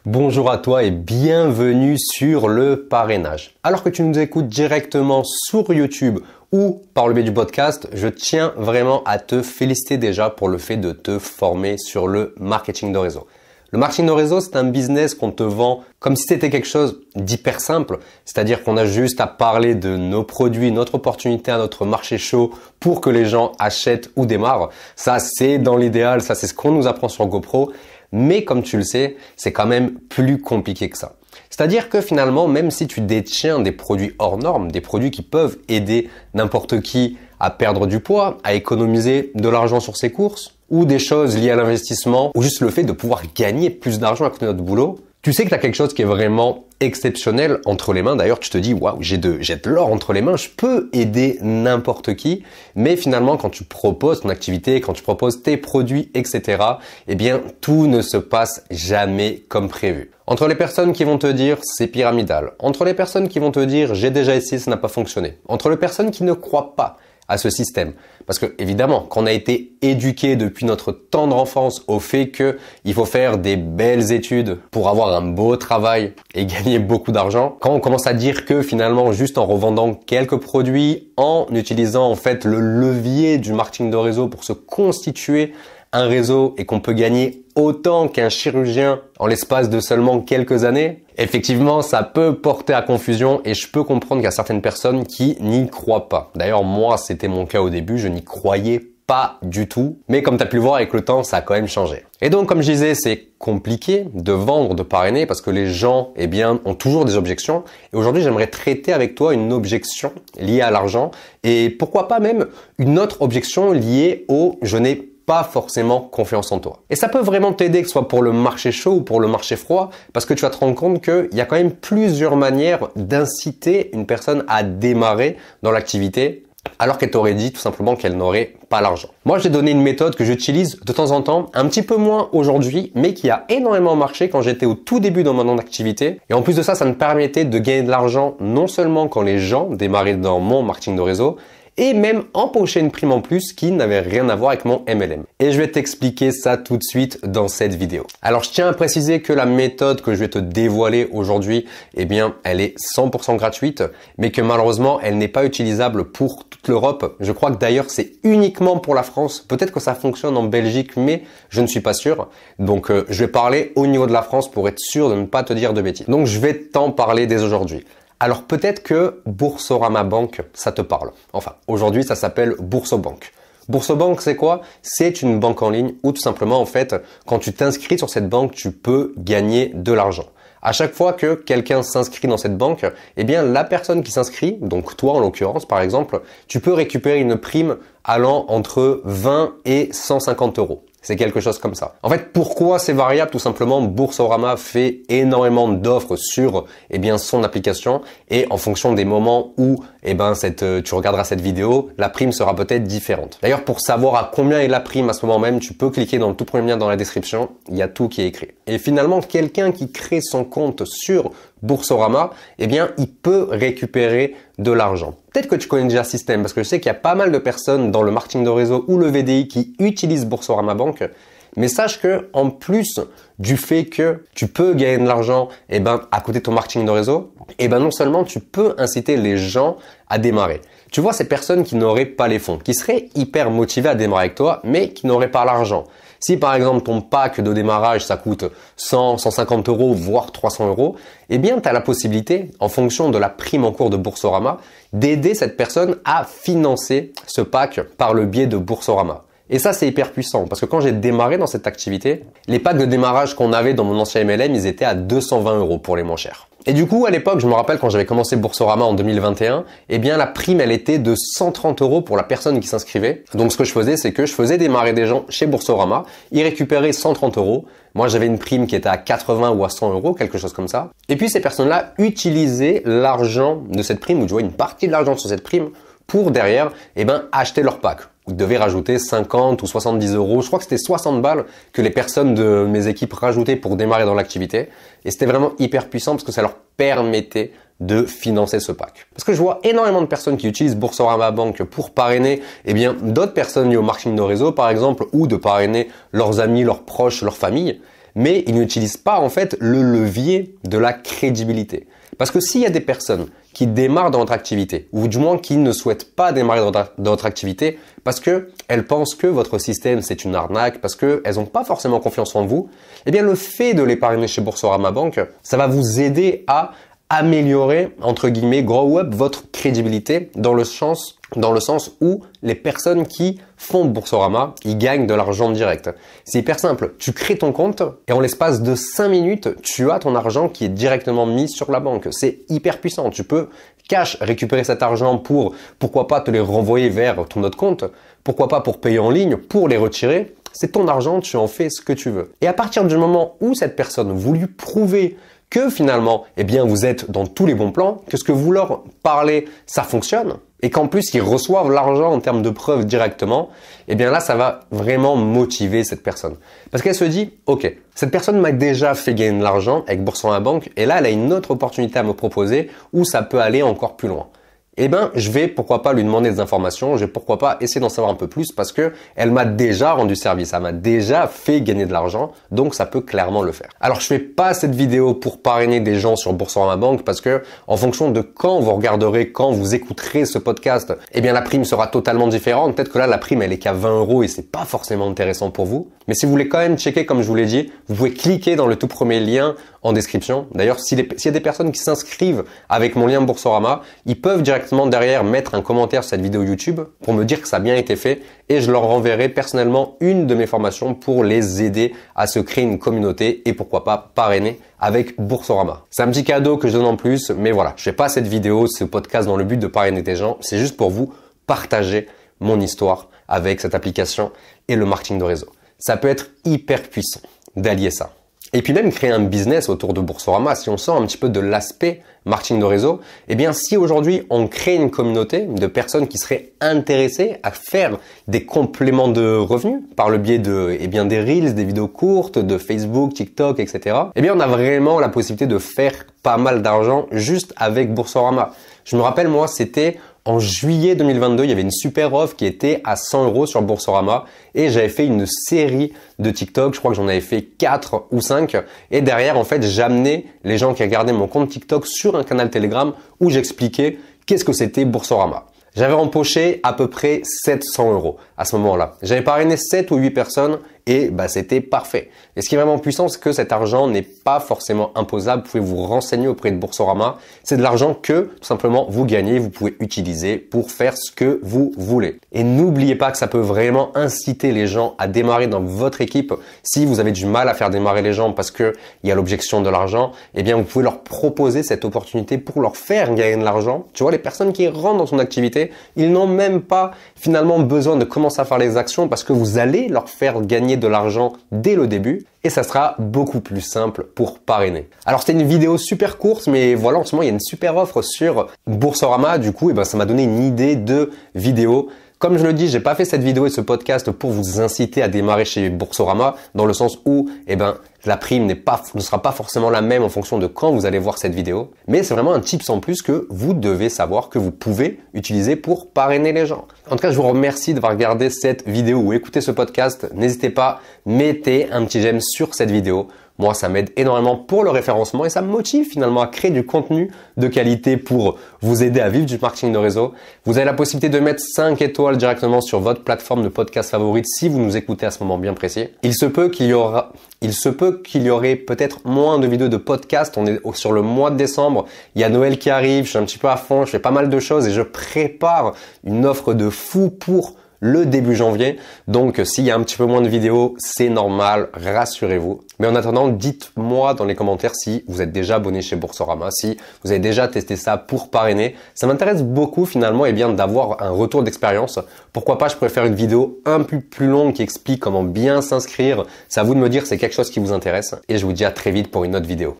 Bonjour à toi et bienvenue sur le parrainage. Alors que tu nous écoutes directement sur YouTube ou par le biais du podcast, je tiens vraiment à te féliciter déjà pour le fait de te former sur le marketing de réseau. Le marketing de réseau, c'est un business qu'on te vend comme si c'était quelque chose d'hyper simple, c'est-à-dire qu'on a juste à parler de nos produits, notre opportunité à notre marché chaud pour que les gens achètent ou démarrent. Ça, c'est dans l'idéal, ça c'est ce qu'on nous apprend sur GoPro, mais comme tu le sais, c'est quand même plus compliqué que ça. C'est-à-dire que finalement, même si tu détiens des produits hors normes, des produits qui peuvent aider n'importe qui à perdre du poids, à économiser de l'argent sur ses courses, ou des choses liées à l'investissement, ou juste le fait de pouvoir gagner plus d'argent à côté de notre boulot, tu sais que tu as quelque chose qui est vraiment exceptionnel entre les mains. D'ailleurs, tu te dis, waouh, j'ai de l'or entre les mains, je peux aider n'importe qui. Mais finalement, quand tu proposes ton activité, quand tu proposes tes produits, etc., eh bien, tout ne se passe jamais comme prévu. Entre les personnes qui vont te dire c'est pyramidal, entre les personnes qui vont te dire j'ai déjà essayé, ça n'a pas fonctionné, entre les personnes qui ne croient pas à ce système. Parce que évidemment, quand on a été éduqué depuis notre tendre enfance au fait que il faut faire des belles études pour avoir un beau travail et gagner beaucoup d'argent, quand on commence à dire que finalement, juste en revendant quelques produits, en utilisant en fait le levier du marketing de réseau pour se constituer un réseau et qu'on peut gagner autant qu'un chirurgien en l'espace de seulement quelques années, effectivement, ça peut porter à confusion et je peux comprendre qu'il y a certaines personnes qui n'y croient pas. D'ailleurs, moi, c'était mon cas au début, je n'y croyais pas du tout. Mais comme tu as pu le voir avec le temps, ça a quand même changé. Et donc, comme je disais, c'est compliqué de vendre, de parrainer parce que les gens, eh bien, ont toujours des objections. Et aujourd'hui, j'aimerais traiter avec toi une objection liée à l'argent et pourquoi pas même une autre objection liée au « je n'ai pas forcément confiance en toi ». Et ça peut vraiment t'aider, que ce soit pour le marché chaud ou pour le marché froid, parce que tu vas te rendre compte qu'il y a quand même plusieurs manières d'inciter une personne à démarrer dans l'activité, alors qu'elle t'aurait dit tout simplement qu'elle n'aurait pas l'argent. Moi, j'ai donné une méthode que j'utilise de temps en temps, un petit peu moins aujourd'hui, mais qui a énormément marché quand j'étais au tout début dans mon activité. Et en plus de ça, ça me permettait de gagner de l'argent non seulement quand les gens démarraient dans mon marketing de réseau, et même empocher une prime en plus qui n'avait rien à voir avec mon MLM. Et je vais t'expliquer ça tout de suite dans cette vidéo. Alors, je tiens à préciser que la méthode que je vais te dévoiler aujourd'hui, eh bien, elle est 100% gratuite, mais que malheureusement, elle n'est pas utilisable pour toute l'Europe. Je crois que d'ailleurs, c'est uniquement pour la France. Peut-être que ça fonctionne en Belgique, mais je ne suis pas sûr. Donc, je vais parler au niveau de la France pour être sûr de ne pas te dire de bêtises. Donc, je vais t'en parler dès aujourd'hui. Alors peut-être que Boursorama Bank, ça te parle. Enfin, aujourd'hui, ça s'appelle Boursobank. Boursobank, c'est quoi? C'est une banque en ligne où tout simplement, en fait, quand tu t'inscris sur cette banque, tu peux gagner de l'argent. À chaque fois que quelqu'un s'inscrit dans cette banque, eh bien, la personne qui s'inscrit, donc toi en l'occurrence, par exemple, tu peux récupérer une prime allant entre 20 et 150 euros. C'est quelque chose comme ça. En fait, pourquoi c'est variable? Tout simplement, Boursorama fait énormément d'offres sur, eh bien, son application et en fonction des moments où, eh ben, tu regarderas cette vidéo, la prime sera peut-être différente. D'ailleurs, pour savoir à combien est la prime à ce moment même, tu peux cliquer dans le tout premier lien dans la description. Il y a tout qui est écrit. Et finalement, quelqu'un qui crée son compte sur Boursorama, eh bien, il peut récupérer de l'argent. Peut-être que tu connais déjà ce système parce que je sais qu'il y a pas mal de personnes dans le marketing de réseau ou le VDI qui utilisent Boursorama Bank. Mais sache que en plus du fait que tu peux gagner de l'argent, eh ben, à côté de ton marketing de réseau, eh ben, non seulement tu peux inciter les gens à démarrer. Tu vois, ces personnes qui n'auraient pas les fonds, qui seraient hyper motivées à démarrer avec toi, mais qui n'auraient pas l'argent. Si par exemple ton pack de démarrage ça coûte 100, 150 euros, voire 300 euros, eh bien tu as la possibilité, en fonction de la prime en cours de Boursorama, d'aider cette personne à financer ce pack par le biais de Boursorama. Et ça, c'est hyper puissant parce que quand j'ai démarré dans cette activité, les packs de démarrage qu'on avait dans mon ancien MLM, ils étaient à 220 euros pour les moins chers. Et du coup, à l'époque, je me rappelle quand j'avais commencé Boursorama en 2021, eh bien la prime, elle était de 130 euros pour la personne qui s'inscrivait. Donc ce que je faisais, c'est que je faisais démarrer des gens chez Boursorama, ils récupéraient 130 euros. Moi, j'avais une prime qui était à 80 ou à 100 euros, quelque chose comme ça. Et puis ces personnes-là utilisaient l'argent de cette prime, ou tu vois, une partie de l'argent sur cette prime pour derrière, eh ben, acheter leur pack. Ils devaient rajouter 50 ou 70 euros. Je crois que c'était 60 balles que les personnes de mes équipes rajoutaient pour démarrer dans l'activité. Et c'était vraiment hyper puissant parce que ça leur permettait de financer ce pack. Parce que je vois énormément de personnes qui utilisent Boursorama Bank pour parrainer, eh bien, d'autres personnes liées au marketing de réseau, par exemple, ou de parrainer leurs amis, leurs proches, leur famille. mais ils n'utilisent pas en fait le levier de la crédibilité. Parce que s'il y a des personnes qui démarrent dans votre activité, ou du moins qui ne souhaitent pas démarrer dans votre activité parce qu'elles pensent que votre système c'est une arnaque, parce qu'elles n'ont pas forcément confiance en vous, eh bien le fait de les parrainer chez Boursorama Bank, ça va vous aider à améliorer, entre guillemets, grow up votre crédibilité dans le sens où les personnes qui font Boursorama, ils gagnent de l'argent direct. C'est hyper simple. Tu crées ton compte et en l'espace de 5 minutes, tu as ton argent qui est directement mis sur la banque. C'est hyper puissant. Tu peux cash récupérer cet argent pour, pourquoi pas, te les renvoyer vers ton autre compte. Pourquoi pas pour payer en ligne, pour les retirer. C'est ton argent, tu en fais ce que tu veux. Et à partir du moment où cette personne vous lui prouver que finalement, eh bien, vous êtes dans tous les bons plans, que ce que vous leur parlez, ça fonctionne, et qu'en plus, ils reçoivent l'argent en termes de preuves directement, eh bien là, ça va vraiment motiver cette personne. Parce qu'elle se dit, ok, cette personne m'a déjà fait gagner de l'argent avec Boursorama Bank, et là, elle a une autre opportunité à me proposer où ça peut aller encore plus loin. Eh ben, je vais pourquoi pas lui demander des informations, je vais pourquoi pas essayer d'en savoir un peu plus parce que elle m'a déjà rendu service, elle m'a déjà fait gagner de l'argent, donc ça peut clairement le faire. Alors, je fais pas cette vidéo pour parrainer des gens sur Boursorama Bank parce que en fonction de quand vous regarderez, quand vous écouterez ce podcast, eh bien la prime sera totalement différente. Peut-être que là, la prime elle est qu'à 20 € et c'est pas forcément intéressant pour vous. Mais si vous voulez quand même checker, comme je vous l'ai dit, vous pouvez cliquer dans le tout premier lien en description. D'ailleurs, s'il y a des personnes qui s'inscrivent avec mon lien Boursorama, ils peuvent directement derrière mettre un commentaire sur cette vidéo YouTube pour me dire que ça a bien été fait et je leur renverrai personnellement une de mes formations pour les aider à se créer une communauté et pourquoi pas parrainer avec Boursorama. C'est un petit cadeau que je donne en plus, mais voilà, je fais pas cette vidéo, ce podcast dans le but de parrainer des gens, c'est juste pour vous partager mon histoire avec cette application et le marketing de réseau. Ça peut être hyper puissant d'allier ça. Et puis même créer un business autour de Boursorama, si on sort un petit peu de l'aspect marketing de réseau, eh bien si aujourd'hui on crée une communauté de personnes qui seraient intéressées à faire des compléments de revenus par le biais de, eh bien des Reels, des vidéos courtes, de Facebook, TikTok, etc. Eh bien on a vraiment la possibilité de faire pas mal d'argent juste avec Boursorama. Je me rappelle moi, c'était en juillet 2022, il y avait une super offre qui était à 100 € sur Boursorama et j'avais fait une série de TikTok. Je crois que j'en avais fait 4 ou 5 et derrière, en fait, j'amenais les gens qui regardaient mon compte TikTok sur un canal Telegram où j'expliquais qu'est-ce que c'était Boursorama. J'avais empoché à peu près 700 € à ce moment-là. J'avais parrainé 7 ou 8 personnes et bah, c'était parfait. Et ce qui est vraiment puissant, c'est que cet argent n'est pas forcément imposable. Vous pouvez vous renseigner auprès de Boursorama. C'est de l'argent que tout simplement vous gagnez, vous pouvez utiliser pour faire ce que vous voulez. Et n'oubliez pas que ça peut vraiment inciter les gens à démarrer dans votre équipe. Si vous avez du mal à faire démarrer les gens parce que il y a l'objection de l'argent, eh bien vous pouvez leur proposer cette opportunité pour leur faire gagner de l'argent. Tu vois, les personnes qui rentrent dans son activité, ils n'ont même pas finalement besoin de commencer à faire les actions parce que vous allez leur faire gagner de l'argent dès le début et ça sera beaucoup plus simple pour parrainer. Alors c'était une vidéo super courte, mais voilà, en ce moment il y a une super offre sur Boursorama. Du coup, ça m'a donné une idée de vidéo. Comme je le dis, j'ai pas fait cette vidéo et ce podcast pour vous inciter à démarrer chez Boursorama, dans le sens où, la prime ne sera pas forcément la même en fonction de quand vous allez voir cette vidéo. Mais c'est vraiment un tips en plus que vous devez savoir que vous pouvez utiliser pour parrainer les gens. En tout cas, je vous remercie d'avoir regardé cette vidéo ou écouté ce podcast. N'hésitez pas, mettez un petit j'aime sur cette vidéo. Moi, ça m'aide énormément pour le référencement et ça me motive finalement à créer du contenu de qualité pour vous aider à vivre du marketing de réseau. Vous avez la possibilité de mettre 5 étoiles directement sur votre plateforme de podcast favorite si vous nous écoutez à ce moment bien précis. Il se peut qu'il y aurait peut-être moins de vidéos de podcast. On est sur le mois de décembre. Il y a Noël qui arrive. Je suis un petit peu à fond. Je fais pas mal de choses et je prépare une offre de fou pour le début janvier. Donc, s'il y a un petit peu moins de vidéos, c'est normal, rassurez-vous. Mais en attendant, dites-moi dans les commentaires si vous êtes déjà abonné chez Boursorama, si vous avez déjà testé ça pour parrainer. Ça m'intéresse beaucoup finalement d'avoir un retour d'expérience. Pourquoi pas, je pourrais faire une vidéo un peu plus longue qui explique comment bien s'inscrire. C'est à vous de me dire si c'est quelque chose qui vous intéresse. Et je vous dis à très vite pour une autre vidéo.